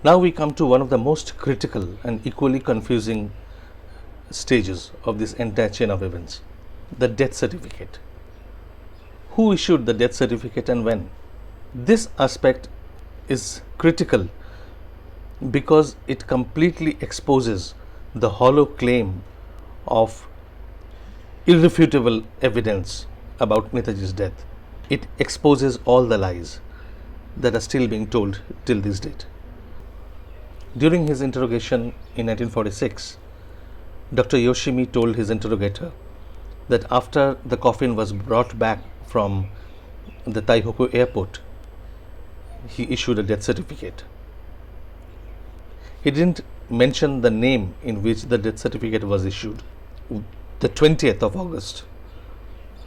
Now we come to one of the most critical and equally confusing stages of this entire chain of events, the death certificate. Who issued the death certificate and when? This aspect is critical because it completely exposes the hollow claim of irrefutable evidence about Netaji's death. It exposes all the lies that are still being told till this date. During his interrogation in 1946, Dr. Yoshimi told his interrogator that after the coffin was brought back from the Taihoku airport, he issued a death certificate. He didn't mention the name in which the death certificate was issued. The 20th of August,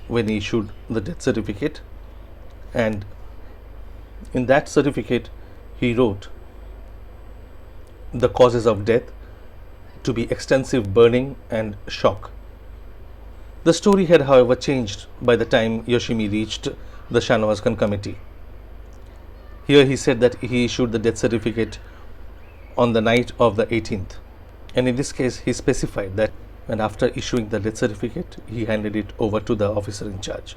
when he issued the death certificate, and in that certificate he wrote the causes of death to be extensive burning and shock. The story had, however, changed by the time Yoshimi reached the Shanawaz-Khan committee. Here he said that he issued the death certificate on the night of the 18th, and in this case he specified that, and after issuing the death certificate he handed it over to the officer in charge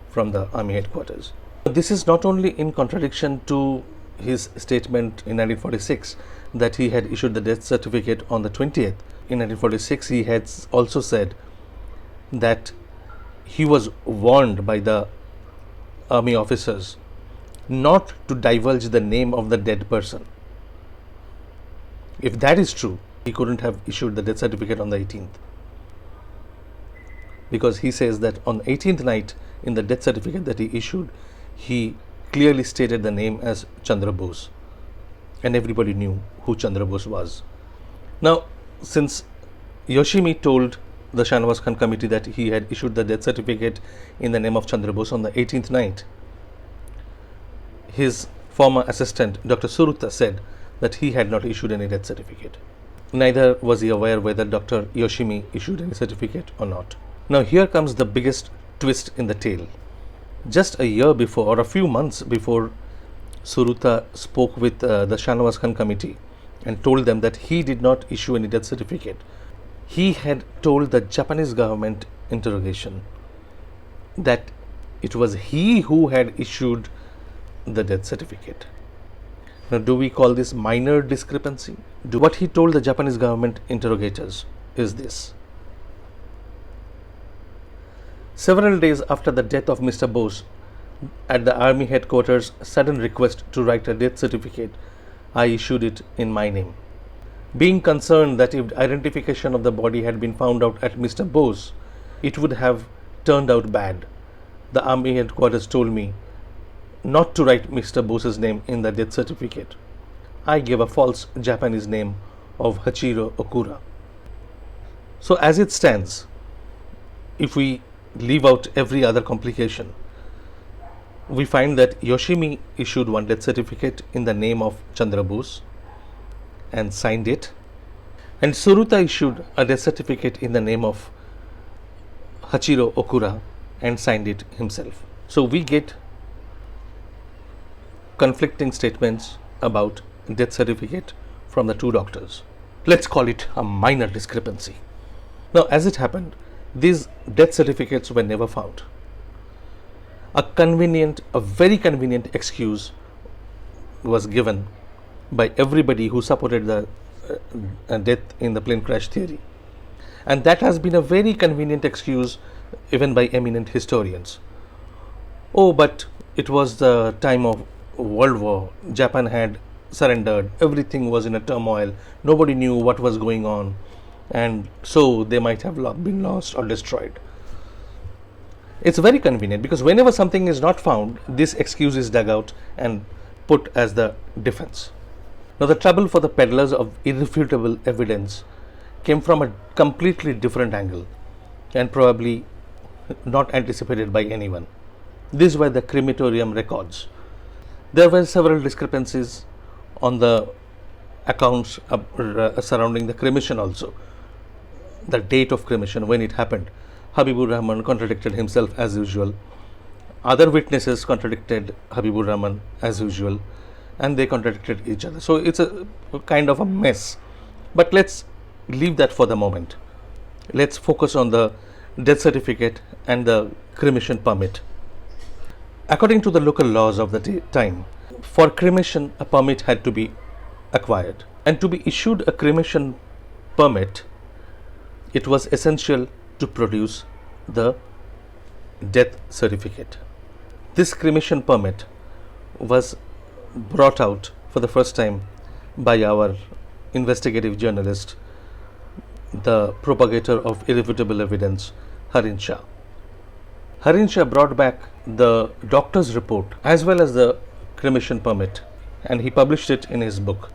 from the army headquarters. This is not only in contradiction to his statement in 1946 that he had issued the death certificate on the 20th. In 1946 he had also said that he was warned by the army officers not to divulge the name of the dead person. If that is true, he couldn't have issued the death certificate on the 18th, because he says that on the 18th night in the death certificate that he issued, he clearly stated the name as Chandra Bose, and everybody knew who Chandra Bose was. Now, since Yoshimi told the Shanawaz-Khan committee that he had issued the death certificate in the name of Chandra Bose on the 18th night, his former assistant Dr. Suruta said that he had not issued any death certificate. Neither was he aware whether Dr. Yoshimi issued any certificate or not. Now here comes the biggest twist in the tale. Just a year before, or a few months before, Suruta spoke with the Shanawaz-Khan committee and told them that he did not issue any death certificate. He had told the Japanese government interrogation that it was he who had issued the death certificate. Now, do we call this minor discrepancy? What he told the Japanese government interrogators is this: several days after the death of Mr. Bose, at the army headquarters sudden request to write a death certificate, I issued it in my name. Being concerned that if identification of the body had been found out at Mr. Bose, it would have turned out bad, the army headquarters told me not to write Mr. Bose's name in the death certificate. I gave a false Japanese name of Hachiro Okura. So as it stands, if we leave out every other complication, we find that Yoshimi issued one death certificate in the name of Chandra Bose and signed it, and Suruta issued a death certificate in the name of Hachiro Okura and signed it himself. So we get conflicting statements about death certificate from the two doctors. Let's call it a minor discrepancy. Now, as it happened, these death certificates were never found. A very convenient excuse was given by everybody who supported the death in the plane crash theory, and that has been a very convenient excuse even by eminent historians. Oh, but it was the time of World War, Japan had surrendered, everything was in a turmoil, nobody knew what was going on, and so they might have been lost or destroyed. It's very convenient because whenever something is not found, this excuse is dug out and put as the defense. Now, the trouble for the peddlers of irrefutable evidence came from a completely different angle and probably not anticipated by anyone. These were the crematorium records. There were several discrepancies on the accounts surrounding the cremation also. The date of cremation, when it happened. Habibur Rahman contradicted himself as usual. Other witnesses contradicted Habibur Rahman as usual. and they contradicted each other. So it's a kind of a mess. But let's leave that for the moment. Let's focus on the death certificate and the cremation permit. According to the local laws of the time, for cremation, a permit had to be acquired. And to be issued a cremation permit, it was essential to produce the death certificate. This cremation permit was brought out for the first time by our investigative journalist, the propagator of irrefutable evidence, Harin Shah. Harin Shah brought back the doctor's report as well as the cremation permit, and he published it in his book.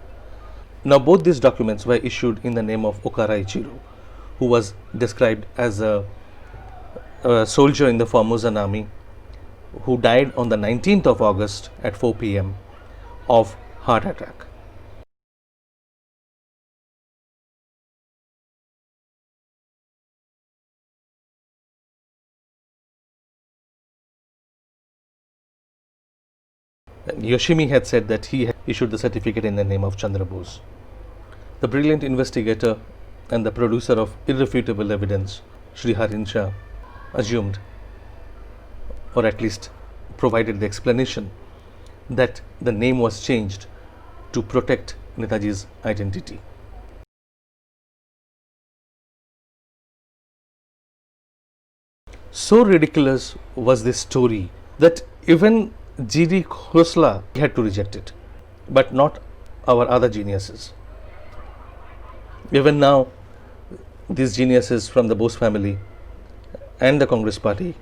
Now, both these documents were issued in the name of Okara Ichiro, who was described as a soldier in the Formosan army who died on the 19th of August at 4 p.m. of heart attack. Yoshimi had said that he had issued the certificate in the name of Chandra Bose. The brilliant investigator and the producer of irrefutable evidence, Shri Harin Shah, assumed, or at least provided the explanation, that the name was changed to protect Netaji's identity. So ridiculous was this story that even G.D. Khosla had to reject it, but not our other geniuses. Even now, these geniuses from the Bose family and the Congress party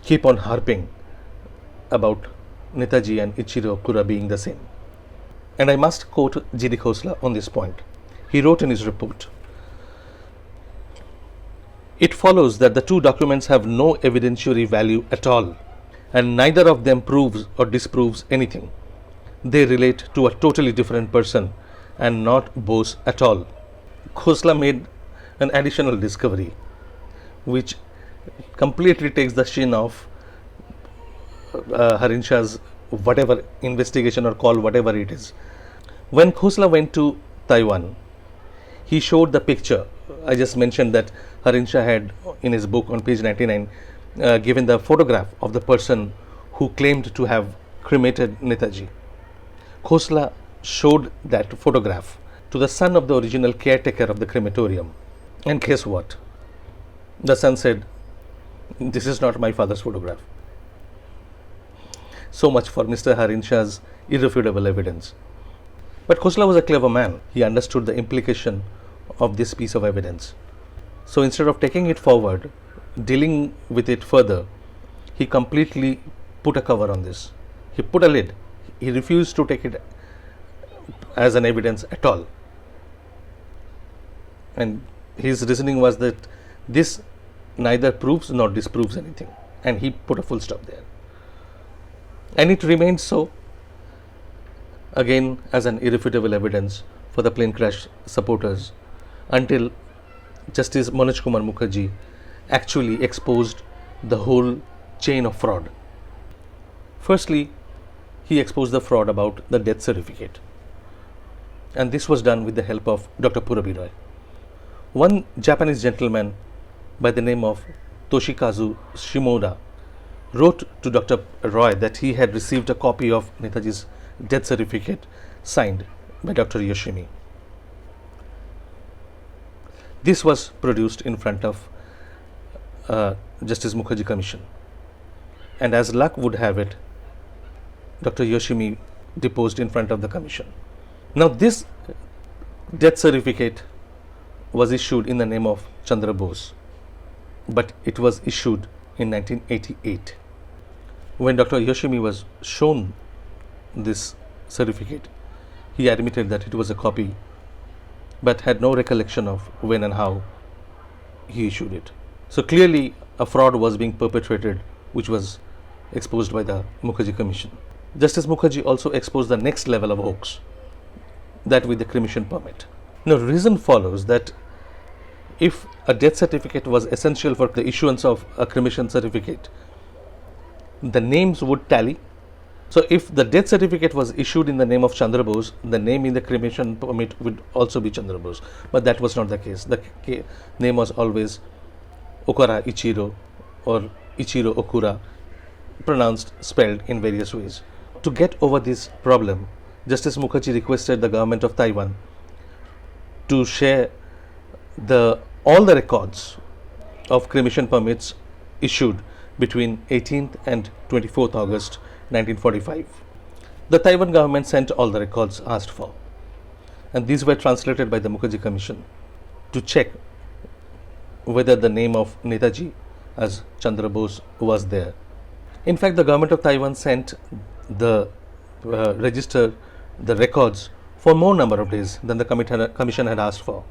keep on harping about Netaji and Ichiro Kura being the same. And I must quote G.D. Khosla on this point. He wrote in his report, "It follows that the two documents have no evidentiary value at all, and neither of them proves or disproves anything. They relate to a totally different person and not Bose at all." Khosla made an additional discovery which completely takes the sheen off Harin Shah's whatever investigation or call, whatever it is. When Khosla went to Taiwan, he showed the picture. I just mentioned that Harin Shah had in his book on page 99 given the photograph of the person who claimed to have cremated Netaji. Khosla showed that photograph to the son of the original caretaker of the crematorium. And guess what? The son said, "This is not my father's photograph." So much for Mr. Harin Shah's irrefutable evidence. But Khosla was a clever man. He understood the implication of this piece of evidence. So instead of taking it forward, dealing with it further, he completely put a cover on this. He put a lid. He refused to take it as an evidence at all. And his reasoning was that this neither proves nor disproves anything. And he put a full stop there. And it remained so, again, as an irrefutable evidence for the plane crash supporters, until Justice Manoj Kumar Mukherjee actually exposed the whole chain of fraud. Firstly, he exposed the fraud about the death certificate. And this was done with the help of Dr. Purabi Roy. One Japanese gentleman by the name of Toshikazu Shimoda wrote to Dr. Roy that he had received a copy of Netaji's death certificate signed by Dr. Yoshimi. This was produced in front of Justice Mukherjee Commission. And as luck would have it, Dr. Yoshimi deposed in front of the commission. Now, this death certificate was issued in the name of Chandra Bose, but it was issued in 1988. When Dr. Yoshimi was shown this certificate, he admitted that it was a copy, but had no recollection of when and how he issued it. So clearly a fraud was being perpetrated, which was exposed by the Mukherjee Commission. Justice Mukherjee also exposed the next level of hoax, that with the cremation permit. Now, reason follows that if a death certificate was essential for the issuance of a cremation certificate, the names would tally. So if the death certificate was issued in the name of Chandra Bose, the name in the cremation permit would also be Chandra Bose. But that was not the case. The name was always Okura Ichiro or Ichiro Okura, pronounced, spelled in various ways. To get over this problem, Justice Mukherjee requested the government of Taiwan to share all the records of cremation permits issued between 18th and 24th August 1945. The Taiwan government sent all the records asked for, and these were translated by the Mukherjee Commission to check whether the name of Netaji as Chandra Bose was there. In fact, the government of Taiwan sent the the records for more number of days than the commission had asked for.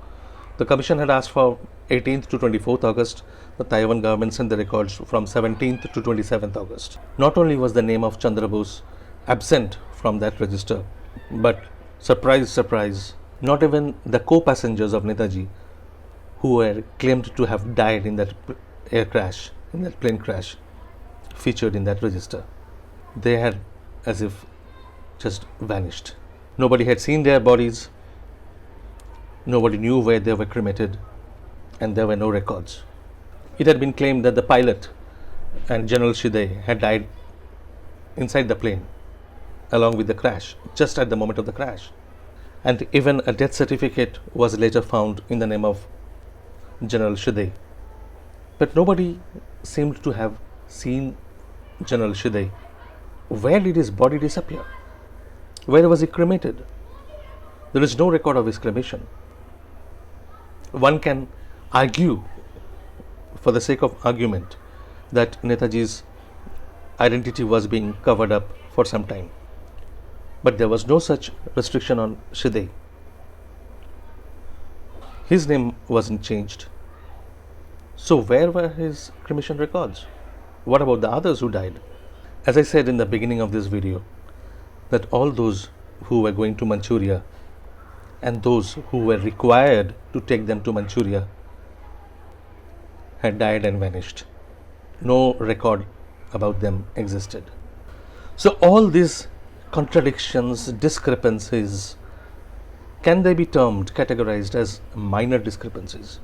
The commission had asked for 18th to 24th August. The Taiwan government sent the records from 17th to 27th August. Not only was the name of Chandra Bose absent from that register, but surprise, surprise, not even the co-passengers of Netaji, who were claimed to have died in that plane crash, featured in that register. They had as if just vanished. Nobody had seen their bodies, nobody knew where they were cremated, and there were no records. It had been claimed that the pilot and General Shide had died inside the plane along with the crash, just at the moment of the crash. And even a death certificate was later found in the name of General Shide. But nobody seemed to have seen General Shide. Where did his body disappear? Where was he cremated? There is no record of his cremation. One can argue, for the sake of argument, that Netaji's identity was being covered up for some time. But there was no such restriction on Shide. His name wasn't changed. So where were his cremation records? What about the others who died? As I said in the beginning of this video, that all those who were going to Manchuria and those who were required to take them to Manchuria had died and vanished. No record about them existed. So all these contradictions, discrepancies, can they be categorized as minor discrepancies?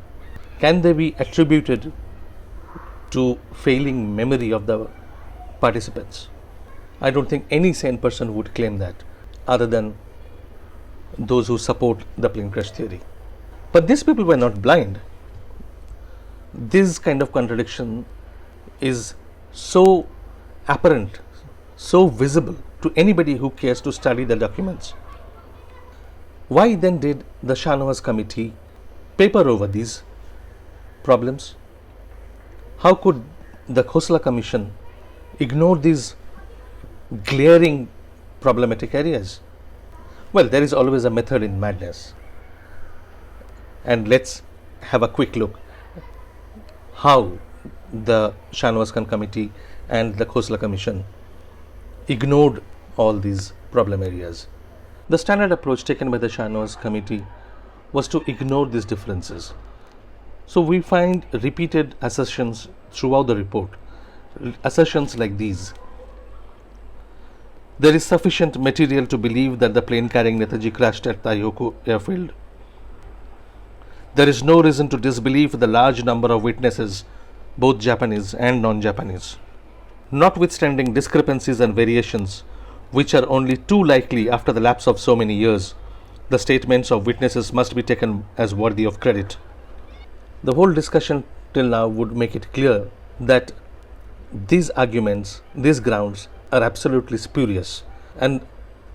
Can they be attributed to failing memory of the participants? I don't think any sane person would claim that, other than those who support the plane crash theory. But these people were not blind. This kind of contradiction is so apparent, so visible to anybody who cares to study the documents. Why then did the Shah Nawaz committee paper over these problems? How could the Khosla Commission ignore these glaring problematic areas? Well, there is always a method in madness. And let's have a quick look how the Shah Nawaz Khan committee and the Khosla Commission ignored all these problem areas. The standard approach taken by the Shah Nawaz committee was to ignore these differences. So we find repeated assertions throughout the report, assertions like these. There is sufficient material to believe that the plane carrying Netaji crashed at Taihoku airfield. There is no reason to disbelieve the large number of witnesses, both Japanese and non-Japanese. Notwithstanding discrepancies and variations, which are only too likely after the lapse of so many years, the statements of witnesses must be taken as worthy of credit. The whole discussion till now would make it clear that these arguments, these grounds are absolutely spurious and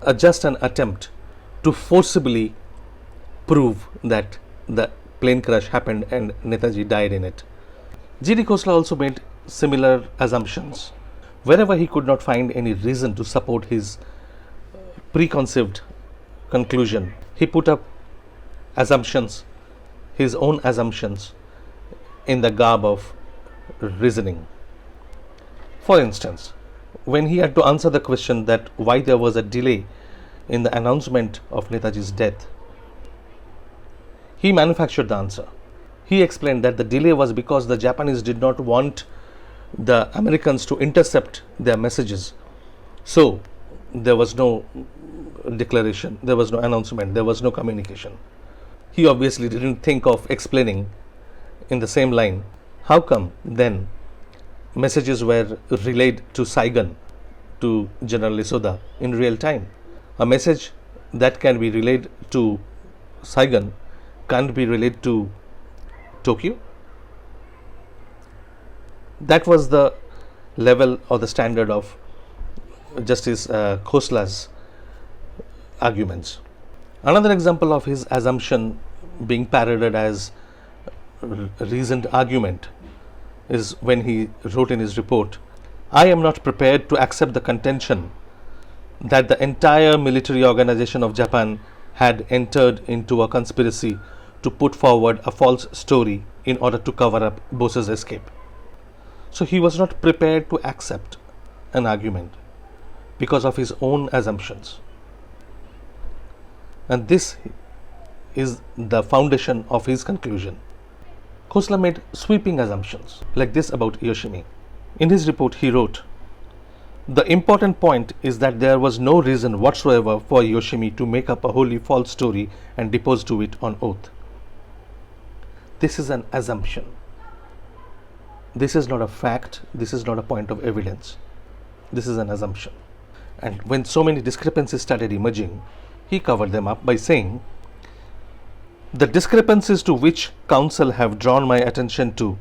are just an attempt to forcibly prove that the plane crash happened and Netaji died in it. G.D. Khosla also made similar assumptions. Wherever he could not find any reason to support his preconceived conclusion, he put up assumptions, his own assumptions, in the garb of reasoning. For instance, when he had to answer the question that why there was a delay in the announcement of Netaji's death, he manufactured the answer. He explained that the delay was because the Japanese did not want the Americans to intercept their messages. So there was no declaration, there was no announcement, there was no communication. He obviously didn't think of explaining in the same line how come then messages were relayed to Saigon, to General Lisoda in real time. A message that can be relayed to Saigon can't be relayed to Tokyo. That was the level or the standard of Justice Khosla's arguments. Another example of his assumption being parroted as reasoned argument is when he wrote in his report, I am not prepared to accept the contention that the entire military organization of Japan had entered into a conspiracy to put forward a false story in order to cover up Bose's escape. So he was not prepared to accept an argument because of his own assumptions. And this is the foundation of his conclusion. Khosla made sweeping assumptions like this about Yoshimi. In his report, he wrote, the important point is that there was no reason whatsoever for Yoshimi to make up a wholly false story and depose to it on oath. This is an assumption. This is not a fact. This is not a point of evidence. This is an assumption. And when so many discrepancies started emerging, he covered them up by saying, the discrepancies to which counsel have drawn my attention to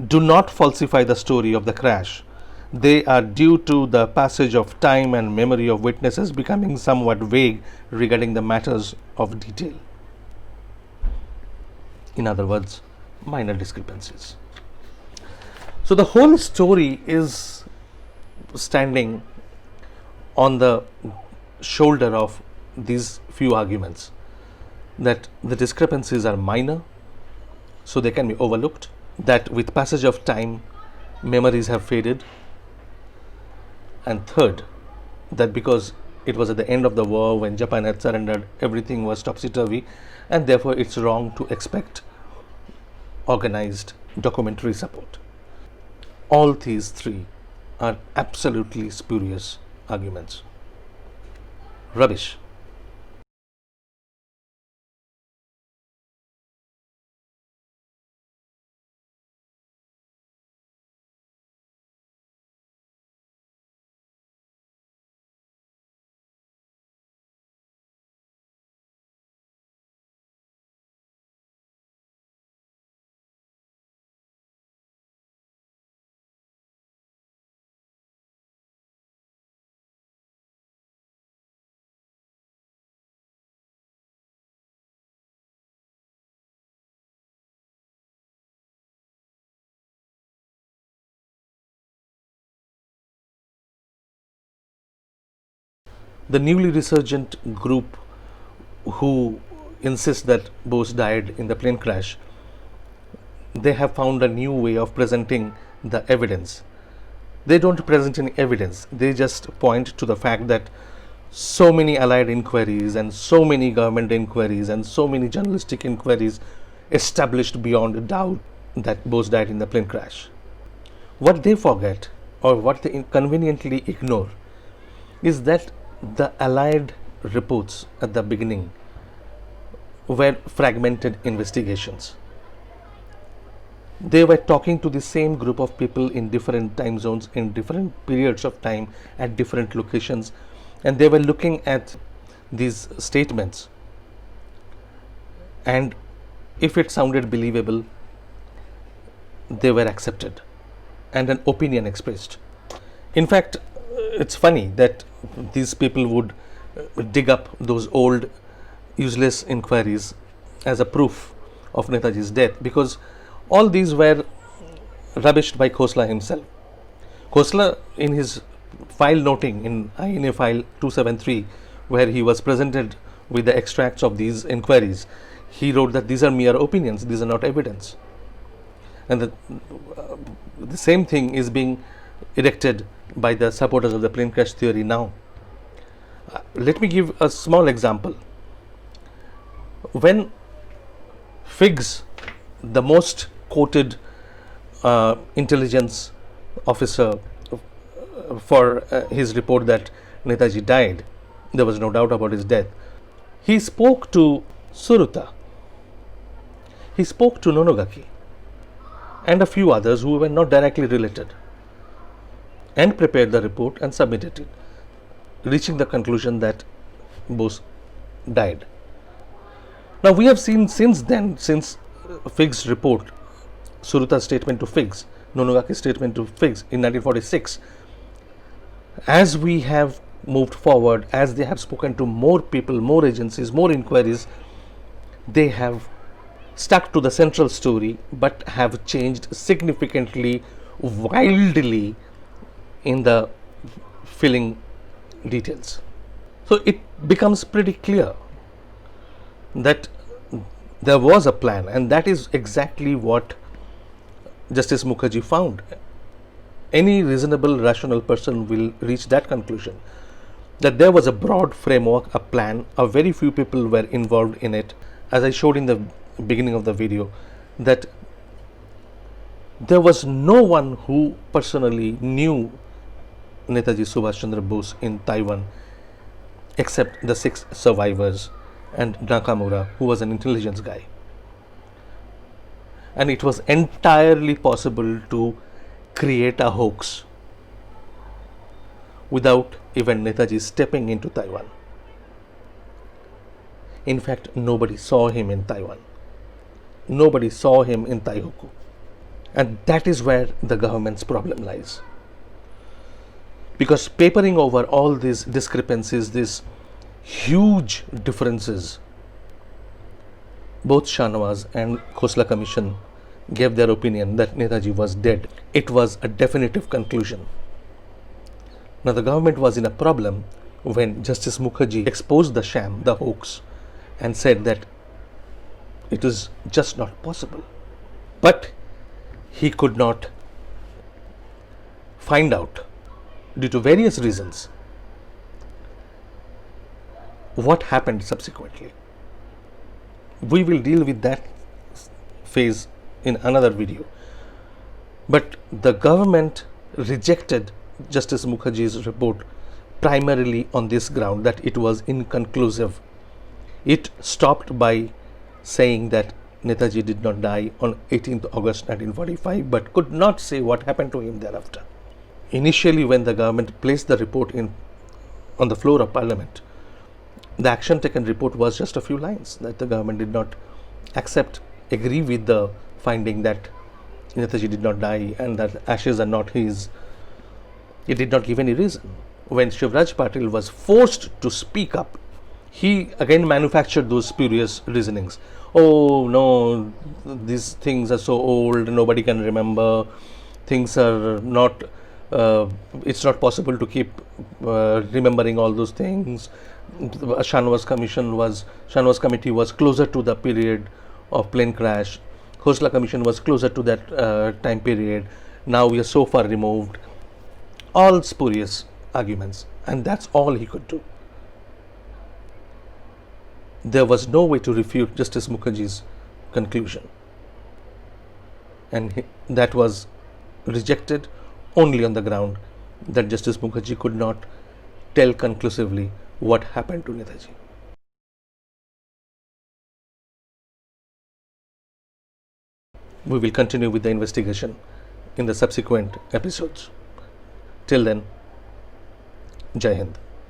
do not falsify the story of the crash. They are due to the passage of time and memory of witnesses becoming somewhat vague regarding the matters of detail. In other words, minor discrepancies. So the whole story is standing on the shoulder of these few arguments, that the discrepancies are minor, so they can be overlooked, that with passage of time, memories have faded, and third, that because it was at the end of the war when Japan had surrendered, everything was topsy-turvy, and therefore it's wrong to expect organized documentary support. All these three are absolutely spurious arguments. Rubbish. The newly resurgent group who insist that Bose died in the plane crash, they have found a new way of presenting the evidence. They don't present any evidence, they just point to the fact that so many allied inquiries and so many government inquiries and so many journalistic inquiries established beyond doubt that Bose died in the plane crash. What they forget, or what they conveniently ignore, is that the allied reports at the beginning were fragmented investigations. They were talking to the same group of people in different time zones, in different periods of time, at different locations, and they were looking at these statements, and if it sounded believable, they were accepted and an opinion expressed. In fact, it's funny that these people would dig up those old useless inquiries as a proof of Netaji's death, because all these were rubbished by Khosla himself. Khosla, in his file noting in INA file 273, where he was presented with the extracts of these inquiries, he wrote that these are mere opinions, these are not evidence. And the same thing is being erected by the supporters of the plane crash theory now. Let me give a small example. When Figs, the most quoted intelligence officer for his report that Netaji died, there was no doubt about his death, he spoke to Suruta, he spoke to Nonogaki, and a few others who were not directly related, and prepared the report and submitted it, reaching the conclusion that Bose died. Now we have seen since then, since Figg's report, Suruta's statement to Figgs, Nonogaki's statement to Figgs in 1946, as we have moved forward, as they have spoken to more people, more agencies, more inquiries, they have stuck to the central story but have changed significantly, wildly in the filling details. So it becomes pretty clear that there was a plan, and that is exactly what Justice Mukherjee found. Any reasonable, rational person will reach that conclusion, that there was a broad framework, a plan, a very few people were involved in it. As I showed in the beginning of the video, that there was no one who personally knew Netaji Subhash Chandra Bose in Taiwan except the 6 survivors and Nakamura, who was an intelligence guy. And it was entirely possible to create a hoax without even Netaji stepping into Taiwan. In fact, nobody saw him in Taiwan. Nobody saw him in Taihoku. And that is where the government's problem lies. Because papering over all these discrepancies, these huge differences, both Shahnawaz and Khosla Commission gave their opinion that Netaji was dead. It was a definitive conclusion. Now the government was in a problem when Justice Mukherjee exposed the sham, the hoax, and said that it is just not possible. But he could not find out, due to various reasons, what happened subsequently. We will deal with that phase in another video. But the government rejected Justice Mukherjee's report primarily on this ground, that it was inconclusive. It stopped by saying that Netaji did not die on 18th August 1945, but could not say what happened to him thereafter. Initially, when the government placed the report on the floor of Parliament, the action taken report was just a few lines, that the government did not agree with the finding that Netaji did not die and that ashes are not his. It did not give any reason. When Shivraj Patil was forced to speak up, he again manufactured those spurious reasonings. Oh no, these things are so old, nobody can remember. Things are not, it's not possible to keep remembering all those things. Shahnawaz committee was closer to the period of plane crash. Khosla Commission was closer to that time period. Now we are so far removed. All spurious arguments, and that's all he could do. There was no way to refute Justice Mukherjee's conclusion, and that was rejected only on the ground that Justice Mukherjee could not tell conclusively what happened to Netaji. We will continue with the investigation in the subsequent episodes. Till then, Jai Hind.